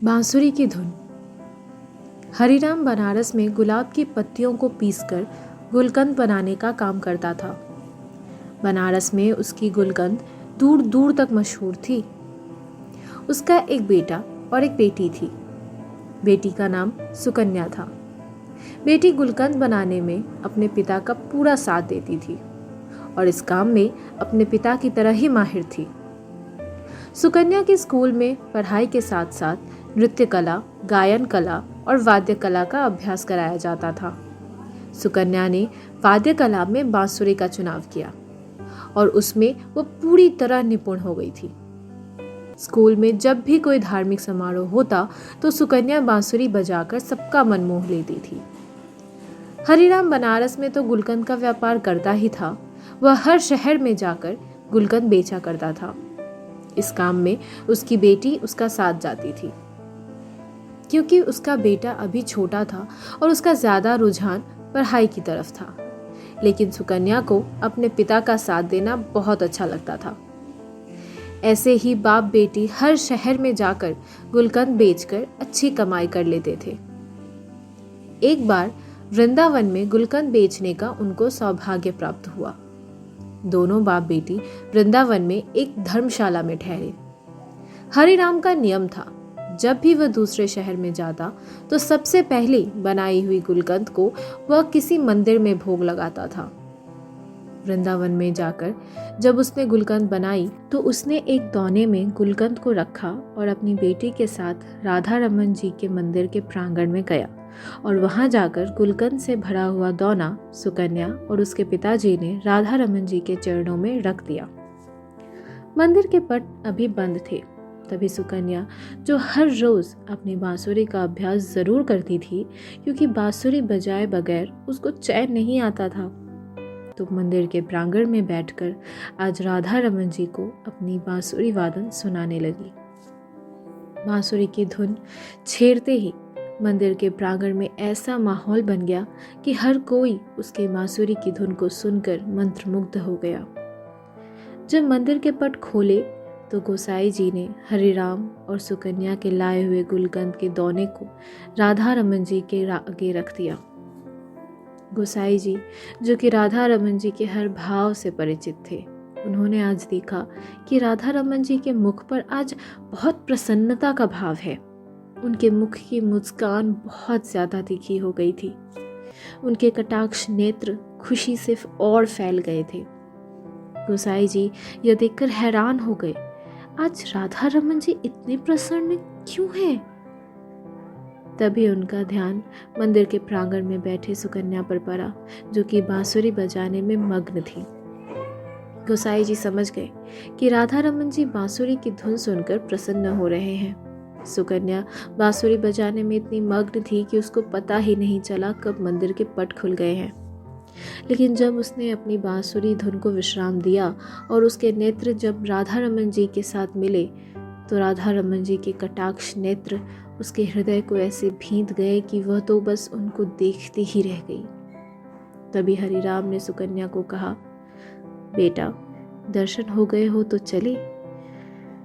बांसुरी की धुन। हरिराम बनारस में गुलाब की पत्तियों को पीसकर गुलकंद बनाने का काम करता था। बनारस में उसकी गुलकंद दूर दूर तक मशहूर थी। उसका एक बेटा और एक बेटी थी। बेटी का नाम सुकन्या था। बेटी गुलकंद बनाने में अपने पिता का पूरा साथ देती थी और इस काम में अपने पिता की तरह ही माहिर थी। सुकन्या के स्कूल में पढ़ाई के साथ साथ नृत्य कला, गायन कला और वाद्य कला का अभ्यास कराया जाता था। सुकन्या ने वाद्य कला में बांसुरी का चुनाव किया और उसमें वो पूरी तरह निपुण हो गई थी। स्कूल में जब भी कोई धार्मिक समारोह होता तो सुकन्या बांसुरी बजाकर सबका मन मोह लेती थी। हरिराम बनारस में तो गुलकंद का व्यापार करता ही था। वह हर शहर में जाकर गुलकंद बेचा करता था। इस काम में उसकी बेटी उसका साथ जाती थी, क्योंकि उसका बेटा अभी छोटा था और उसका ज्यादा रुझान पढ़ाई की तरफ था। लेकिन सुकन्या को अपने पिता का साथ देना बहुत अच्छा लगता था। ऐसे ही बाप बेटी हर शहर में जाकर गुलकंद बेचकर अच्छी कमाई कर लेते थे। एक बार वृंदावन में गुलकंद बेचने का उनको सौभाग्य प्राप्त हुआ। दोनों बाप बेटी वृंदावन में एक धर्मशाला में ठहरे। हरिराम का नियम था, जब भी वह दूसरे शहर में जाता तो सबसे पहले बनाई हुई गुलकंद को वह किसी मंदिर में भोग लगाता था। वृंदावन में जाकर जब उसने गुलकंद बनाई तो उसने एक दौने में गुलकंद को रखा और अपनी बेटी के साथ राधा रमन जी के मंदिर के प्रांगण में गया और वहां जाकर गुलकंद से भरा हुआ दौना सुकन्या और उसके पिताजी ने राधा रमन जी के चरणों में रख दिया। मंदिर के पट अभी बंद थे। तभी सुकन्या, जो हर रोज अपनी बांसुरी का अभ्यास जरूर करती थी, क्योंकि बांसुरी बजाए बगैर उसको चैन नहीं आता था, तो मंदिर के प्रांगण में बैठकर आज राधा रमन जी को अपनी बांसुरी वादन सुनाने लगी। बांसुरी की धुन छेड़ते ही मंदिर के प्रांगण में ऐसा माहौल बन गया कि हर कोई उसके बांसुरी की धुन को सुनकर मंत्रमुग्ध हो गया। जब मंदिर के पट खोले तो गोसाई जी ने हरिराम और सुकन्या के लाए हुए गुलकंद के दौने को राधा रमन जी के आगे रख दिया। गोसाई जी, जो कि राधा रमन जी के हर भाव से परिचित थे, उन्होंने आज देखा कि राधा रमन जी के मुख पर आज बहुत प्रसन्नता का भाव है। उनके मुख की मुस्कान बहुत ज्यादा तीखी हो गई थी। उनके कटाक्ष नेत्र खुशी से और फैल गए थे। गोसाई जी यह देखकर हैरान हो गए, आज राधा रमन जी इतने प्रसन्न क्यों हैं? तभी उनका ध्यान मंदिर के प्रांगण में बैठे सुकन्या पर पड़ा, जो कि बांसुरी बजाने में मग्न थी। गोसाई जी समझ गए कि राधा रमन जी बांसुरी की धुन सुनकर प्रसन्न हो रहे हैं। सुकन्या बांसुरी बजाने में इतनी मग्न थी कि उसको पता ही नहीं चला कब मंदिर के पट खुल गए हैं। लेकिन जब उसने अपनी बांसुरी धुन को विश्राम दिया और उसके नेत्र जब राधा रमन जी के साथ मिले तो राधा रमन जी के कटाक्ष नेत्र उसके हृदय को ऐसे भींत गए कि वह तो बस उनको देखती ही रह गई। तभी हरिराम ने सुकन्या को कहा, बेटा, दर्शन हो गए हो तो चले।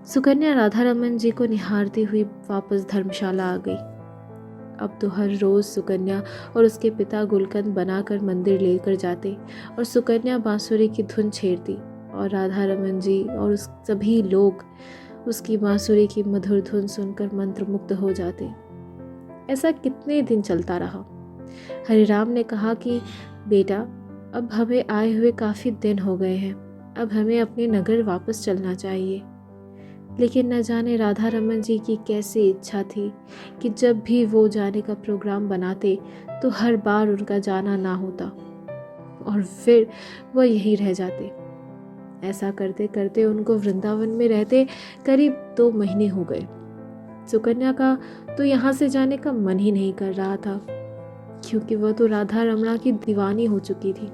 सुकन्या राधा रमन जी को निहारती हुई वापस धर्मशाला आ गई। अब तो हर रोज सुकन्या और उसके पिता गुलकंद बनाकर मंदिर लेकर जाते और सुकन्या बांसुरी की धुन छेड़ती और राधा रमन जी और उस सभी लोग उसकी बांसुरी की मधुर धुन सुनकर मंत्रमुग्ध हो जाते। ऐसा कितने दिन चलता रहा। हरिराम ने कहा कि बेटा, अब हमें आए हुए काफी दिन हो गए हैं, अब हमें अपने नगर वापस चलना चाहिए। लेकिन न जाने राधा रमन जी की कैसी इच्छा थी कि जब भी वो जाने का प्रोग्राम बनाते तो हर बार उनका जाना ना होता और फिर वो यहीं रह जाते। ऐसा करते करते उनको वृंदावन में रहते करीब 2 महीने हो गए। सुकन्या का तो यहाँ से जाने का मन ही नहीं कर रहा था, क्योंकि वह तो राधा रमणा की दीवानी हो चुकी थी।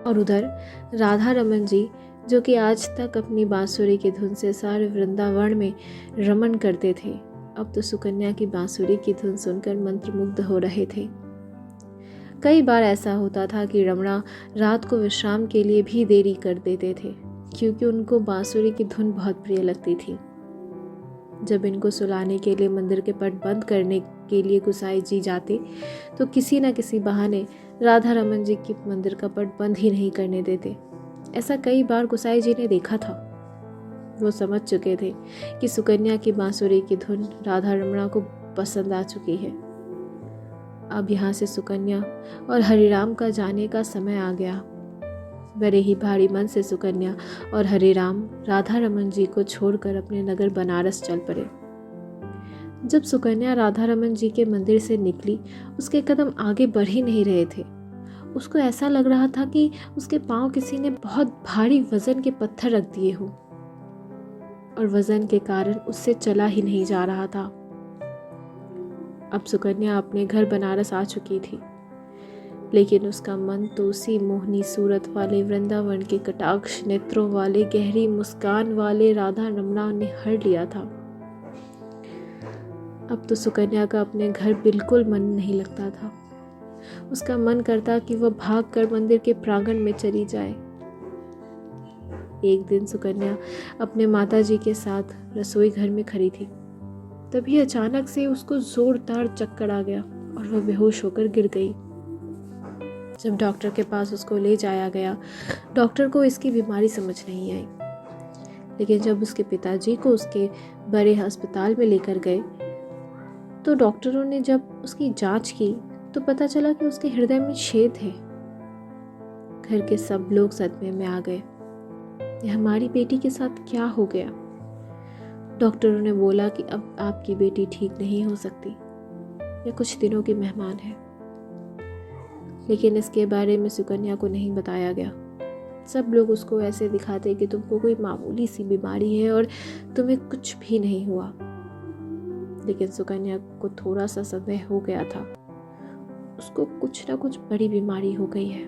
और उधर राधा रमन जी, जो कि आज तक अपनी बांसुरी की धुन से सारे वृंदावन में रमन करते थे, अब तो सुकन्या की बांसुरी की धुन सुनकर मंत्रमुग्ध हो रहे थे। कई बार ऐसा होता था कि रमणा रात को विश्राम के लिए भी देरी कर देते थे, क्योंकि उनको बांसुरी की धुन बहुत प्रिय लगती थी। जब इनको सुलाने के लिए मंदिर के पट बंद करने के लिए गोसाई जी जाते तो किसी न किसी बहाने राधा रमन जी की मंदिर का पट बंद ही नहीं करने देते। ऐसा कई बार गोसाई जी ने देखा था। वो समझ चुके थे कि सुकन्या की बांसुरी की धुन राधा रमणा को पसंद आ चुकी है। अब यहाँ से सुकन्या और हरिराम का जाने का समय आ गया। बड़े ही भारी मन से सुकन्या और हरिराम राधा रमन जी को छोड़कर अपने नगर बनारस चल पड़े। जब सुकन्या राधा रमन जी के मंदिर से निकली, उसके कदम आगे बढ़ ही नहीं रहे थे। उसको ऐसा लग रहा था कि उसके पांव किसी ने बहुत भारी वजन के पत्थर रख दिए हो और वजन के कारण उससे चला ही नहीं जा रहा था। अब सुकन्या अपने घर बनारस आ चुकी थी, लेकिन उसका मन तो उसी मोहनी सूरत वाले वृंदावन के कटाक्ष नेत्रों वाले गहरी मुस्कान वाले राधा रमणा ने हर लिया था। अब तो सुकन्या का अपने घर बिल्कुल मन नहीं लगता था। उसका मन करता कि वह भागकर मंदिर के प्रांगण में चली जाए। एक दिन सुकन्या अपने माताजी के साथ रसोई घर में खड़ी थी। तभी अचानक से उसको जोरदार चक्कर आ गया और वह बेहोश होकर गिर गई। जब डॉक्टर के पास उसको ले जाया गया, डॉक्टर को इसकी बीमारी समझ नहीं आई। लेकिन जब उसके पिताजी को उसके बड़े अस्पताल में लेकर गए तो डॉक्टरों ने जब उसकी जांच की तो पता चला कि उसके हृदय में छेद है। घर के सब लोग सदमे में आ गए। ये हमारी बेटी के साथ क्या हो गया? डॉक्टरों ने बोला कि अब आपकी बेटी ठीक नहीं हो सकती, यह कुछ दिनों की मेहमान है। लेकिन इसके बारे में सुकन्या को नहीं बताया गया। सब लोग उसको ऐसे दिखाते कि तुमको कोई मामूली सी बीमारी है और तुम्हें कुछ भी नहीं हुआ। लेकिन सुकन्या को थोड़ा सा संदेह हो गया था, उसको कुछ ना कुछ बड़ी बीमारी हो गई है।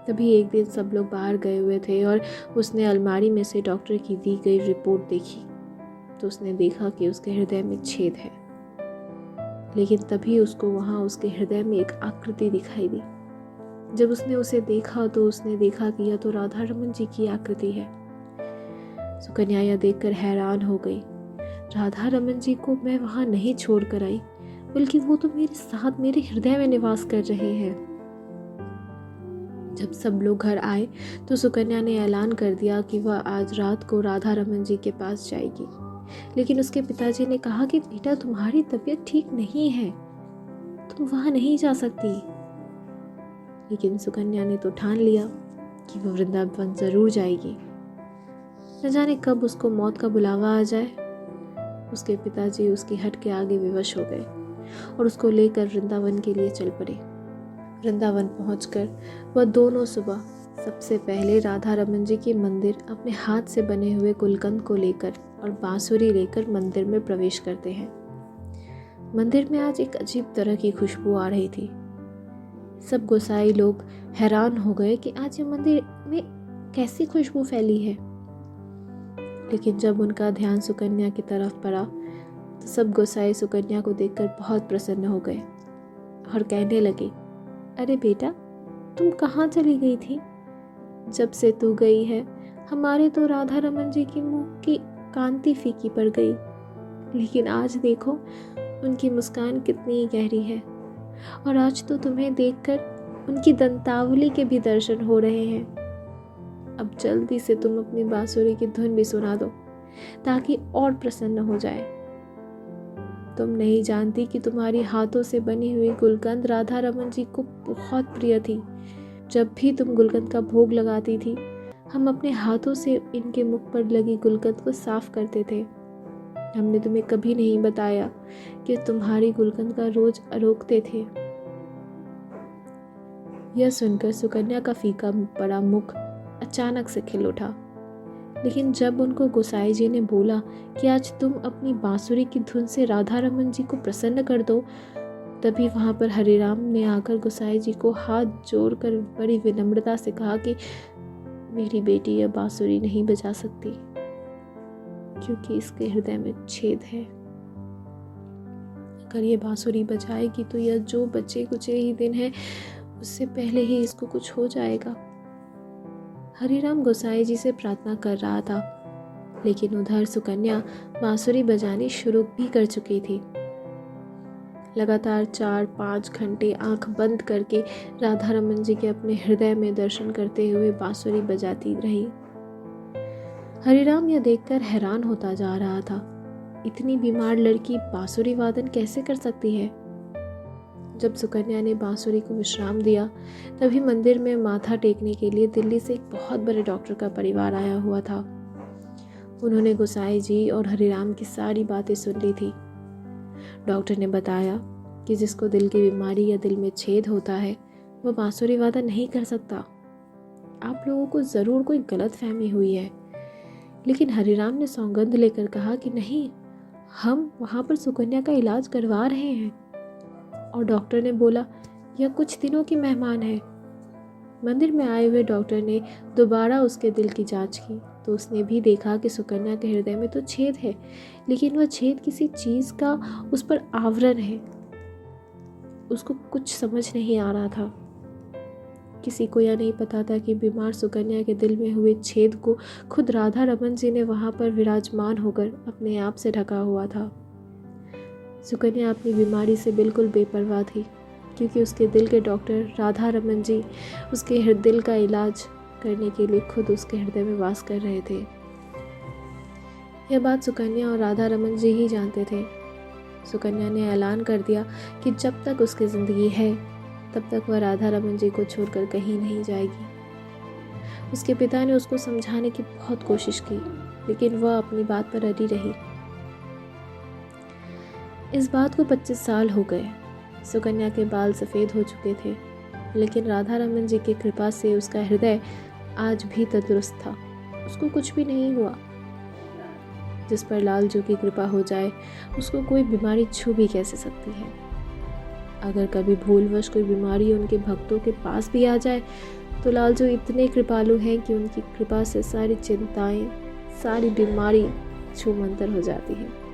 तभी एक दिन सब लोग बाहर गए हुए थे और उसने अलमारी में से डॉक्टर की दी गई रिपोर्ट देखी तो उसने देखा कि उसके हृदय में छेद है। लेकिन तभी उसको वहाँ उसके हृदय में एक आकृति दिखाई दी। जब उसने उसे देखा तो उसने देखा कि यह तो राधा रमन जी की आकृति है। सुकन्या यह देखकर हैरान हो गई। राधा रमन जी को मैं वहाँ नहीं छोड़ कर आई, बल्कि वो तो मेरे साथ मेरे हृदय में निवास कर रहे हैं। जब सब लोग घर आए तो सुकन्या ने ऐलान कर दिया कि वह आज रात को राधा रमन जी के पास जाएगी। लेकिन उसके पिताजी ने कहा कि बेटा, तुम्हारी तबीयत ठीक नहीं है, तुम वहां नहीं जा सकती। लेकिन सुकन्या ने तो ठान लिया कि वह वृंदावन जरूर जाएगी। न जाने कब उसको मौत का बुलावा आ जाए। उसके पिताजी उसकी हट के आगे विवश हो गए और उसको लेकर वृंदावन के लिए चल पड़े। वृंदावन पहुंचकर वह दोनों सुबह सबसे पहले राधा रमन जी के मंदिर अपने हाथ से बने हुए गुलकंद को लेकर और बांसुरी लेकर मंदिर में प्रवेश करते हैं। मंदिर में आज एक अजीब तरह की खुशबू आ रही थी। सब गोसाई लोग हैरान हो गए कि आज ये मंदिर में कैसी खुशबू फैली है। लेकिन जब उनका ध्यान सुकन्या की तरफ पड़ा तो सब गोसाई सुकन्या को देखकर बहुत प्रसन्न हो गए और कहने लगे, अरे बेटा, तुम कहाँ चली गई थी? जब से तू गई है हमारे तो राधा रमन जी की मुंह की कांति फीकी पड़ गई, लेकिन आज देखो उनकी मुस्कान कितनी गहरी है और आज तो तुम्हें देखकर उनकी दंतावली के भी दर्शन हो रहे हैं। अब जल्दी से तुम अपनी बांसुरी की धुन भी सुना दो ताकि और प्रसन्न हो जाए। तुम नहीं जानती कि तुम्हारी हाथों से बनी हुई गुलकंद राधा रमन जी को बहुत प्रिय थी। जब भी तुम गुलकंद का भोग लगाती थी, हम अपने हाथों से इनके मुख पर लगी गुलकंद को साफ करते थे। हमने तुम्हें कभी नहीं बताया कि तुम्हारी गुलकंद का रोज अरोकते थे। यह सुनकर सुकन्या का फीका पड़ा मुख अचानक से खिल उठा। लेकिन जब उनको गोसाई जी ने बोला कि आज तुम अपनी बांसुरी की धुन से राधा रमन जी को प्रसन्न कर दो, तभी वहां पर हरिराम ने आकर गोसाई जी को हाथ जोड़कर बड़ी विनम्रता से कहा कि मेरी बेटी यह बांसुरी नहीं बजा सकती क्योंकि इसके हृदय में छेद है। अगर ये बांसुरी बजाएगी तो यह जो बचे कुचे ही दिन है उससे पहले ही इसको कुछ हो जाएगा। हरिराम गोसाई जी से प्रार्थना कर रहा था लेकिन उधर सुकन्या बांसुरी बजानी शुरू भी कर चुकी थी। लगातार 4-5 घंटे आंख बंद करके राधा रमन जी के अपने हृदय में दर्शन करते हुए बांसुरी बजाती रही। हरिराम यह देखकर हैरान होता जा रहा था, इतनी बीमार लड़की बांसुरी वादन कैसे कर सकती है। जब सुकन्या ने बांसुरी को विश्राम दिया, तभी मंदिर में माथा टेकने के लिए दिल्ली से एक बहुत बड़े डॉक्टर का परिवार आया हुआ था। उन्होंने गोसाई जी और हरिराम की सारी बातें सुन ली थी। डॉक्टर ने बताया कि जिसको दिल की बीमारी या दिल में छेद होता है, वह बांसुरी वादन नहीं कर सकता। आप लोगों को ज़रूर कोई गलत फहमी हुई है। लेकिन हरिराम ने सौगंध लेकर कहा कि नहीं, हम वहाँ पर सुकन्या का इलाज करवा रहे हैं। और डॉक्टर ने बोला, यह कुछ दिनों की मेहमान है। मंदिर में आए हुए डॉक्टर ने दोबारा उसके दिल की जांच की, तो उसने भी देखा कि सुकन्या के हृदय में तो छेद है, लेकिन वह छेद किसी चीज़ का उस पर आवरण है। उसको कुछ समझ नहीं आ रहा था। किसी को यह नहीं पता था कि बीमार सुकन्या के दिल में हुए छेद को खुद राधा रमन जी ने वहाँ पर विराजमान होकर अपने आप से ढका हुआ था। सुकन्या अपनी बीमारी से बिल्कुल बेपरवाह थी, क्योंकि उसके दिल के डॉक्टर राधा रमन जी उसके दिल का इलाज करने के लिए खुद उसके हृदय में वास कर रहे थे। यह बात सुकन्या और राधा रमन जी ही जानते थे। सुकन्या ने ऐलान कर दिया कि जब तक उसकी ज़िंदगी है, तब तक वह राधा रमन जी को छोड़कर कहीं नहीं जाएगी। उसके पिता ने उसको समझाने की बहुत कोशिश की, लेकिन वह अपनी बात पर अड़ी रही। इस बात को 25 साल हो गए। सुकन्या के बाल सफ़ेद हो चुके थे, लेकिन राधा रमन जी की कृपा से उसका हृदय आज भी तंदुरुस्त था। उसको कुछ भी नहीं हुआ। जिस पर लालजू की कृपा हो जाए, उसको कोई बीमारी छू भी कैसे सकती है। अगर कभी भूलवश कोई बीमारी उनके भक्तों के पास भी आ जाए, तो लालजू इतने कृपालु हैं कि उनकी कृपा से सारी चिंताएं, सारी बीमारी छूमंतर हो जाती है।